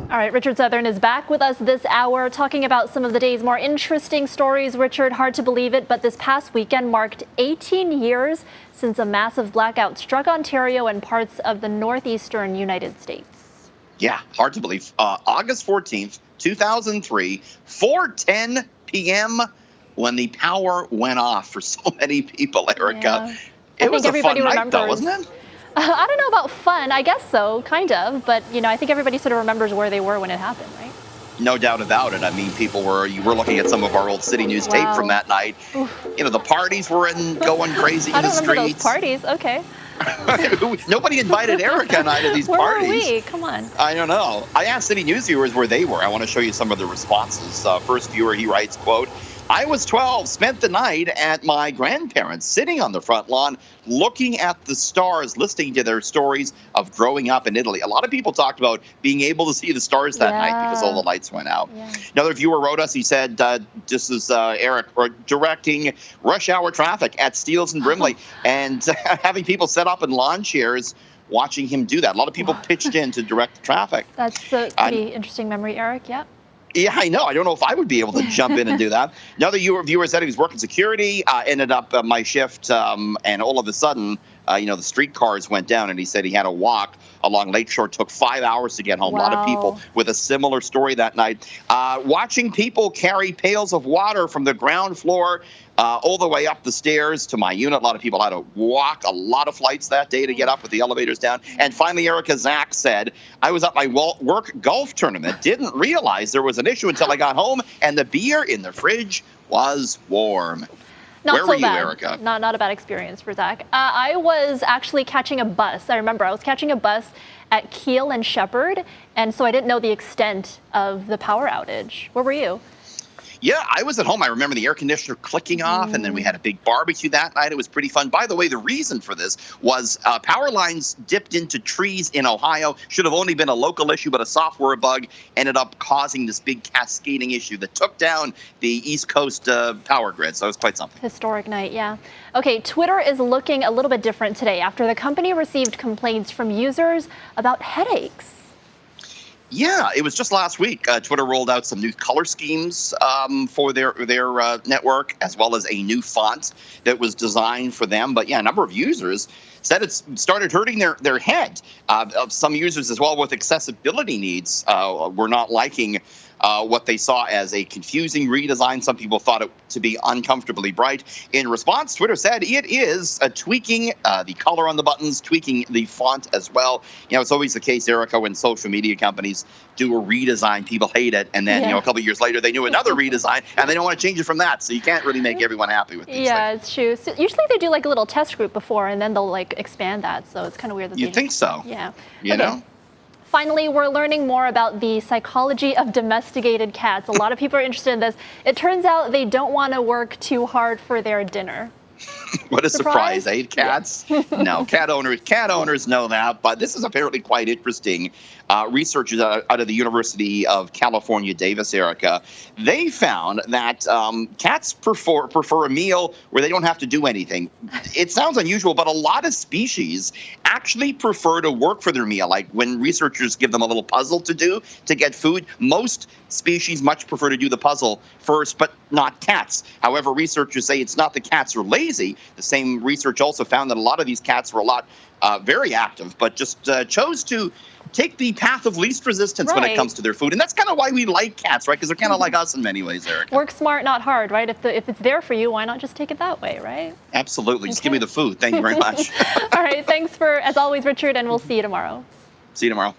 All right, Richard Southern is back with us this hour talking about some of the day's more interesting stories. Richard, hard to believe it, but this past weekend marked 18 years since a massive blackout struck Ontario and parts of the Northeastern United States. Yeah, hard to believe. August 14th, 2003, 4:10 p.m. when the power went off for so many people, Erica. Yeah. It was a fun night, though, wasn't it? I don't know about fun. I guess so, kind of. But, I think everybody sort of remembers where they were when it happened, right? No doubt about it. I mean, you were looking at some of our old CityNews tape from that night. Oof. The parties were going crazy in the streets. I don't remember those parties. Okay. Nobody invited Erica and I to these parties. Where were we? Come on. I don't know. I asked CityNews viewers where they were. I want to show you some of the responses. First viewer, he writes, quote, "I was 12, spent the night at my grandparents, sitting on the front lawn, looking at the stars, listening to their stories of growing up in Italy." A lot of people talked about being able to see the stars that night because all the lights went out. Yeah. Another viewer wrote us, he said, this is Eric, directing rush hour traffic at Steeles and Brimley and having people set up in lawn chairs watching him do that. A lot of people pitched in to direct the traffic. That's a pretty interesting memory, Eric. Yeah. Yeah, I know. I don't know if I would be able to jump in and do that. Another viewer said he was working security, ended up my shift, and all of a sudden, the streetcars went down, and he said he had to walk along Lakeshore. Took 5 hours to get home. Wow. A lot of people with a similar story that night. Watching people carry pails of water from the ground floor all the way up the stairs to my unit. A lot of people had to walk a lot of flights that day to get up with the elevators down. And finally, Erica Zach said, "I was at my work golf tournament, didn't realize there was an issue until I got home, and the beer in the fridge was warm." Where were you, Erica? Not a bad experience for Zach. I was actually catching a bus. I remember I was catching a bus at Keele and Shepherd, and so I didn't know the extent of the power outage. Where were you? Yeah, I was at home. I remember the air conditioner clicking off, and then we had a big barbecue that night. It was pretty fun. By the way, the reason for this was power lines dipped into trees in Ohio. Should have only been a local issue, but a software bug ended up causing this big cascading issue that took down the East Coast power grid. So it was quite something. Historic night, yeah. Okay, Twitter is looking a little bit different today after the company received complaints from users about headaches. Yeah, it was just last week. Twitter rolled out some new color schemes for their network, as well as a new font that was designed for them. But yeah, a number of users said it started hurting their head. Some users as well with accessibility needs were not liking what they saw as a confusing redesign. Some people thought it to be uncomfortably bright. In response, Twitter said it is tweaking the color on the buttons, tweaking the font as well. It's always the case, Erica, when social media companies do a redesign, people hate it, and then a couple of years later they do another redesign, and they don't want to change it from that. So you can't really make everyone happy with these things. Yeah, it's true. So usually they do like a little test group before, and then they'll expand that. So it's kind of weird that you think so? Yeah. You know. Finally, we're learning more about the psychology of domesticated cats. A lot of people are interested in this. It turns out they don't want to work too hard for their dinner. What a surprise, eh? Cats? Yeah. No, cat owners know that, but this is apparently quite interesting. Researchers out of the University of California, Davis, Erica, they found that cats prefer a meal where they don't have to do anything. It sounds unusual, but a lot of species actually prefer to work for their meal. Like when researchers give them a little puzzle to do to get food, most species much prefer to do the puzzle first, but not cats. However, researchers say it's not the cats are lazy. The same research also found that a lot of these cats were very active, but just chose to take the path of least resistance when it comes to their food. And that's kind of why we like cats, right? Because they're kind of like us in many ways, Eric. Work smart, not hard, right? If it's there for you, why not just take it that way, right? Absolutely. Just give me the food. Thank you very much. All right. Thanks as always, Richard, and we'll see you tomorrow. See you tomorrow.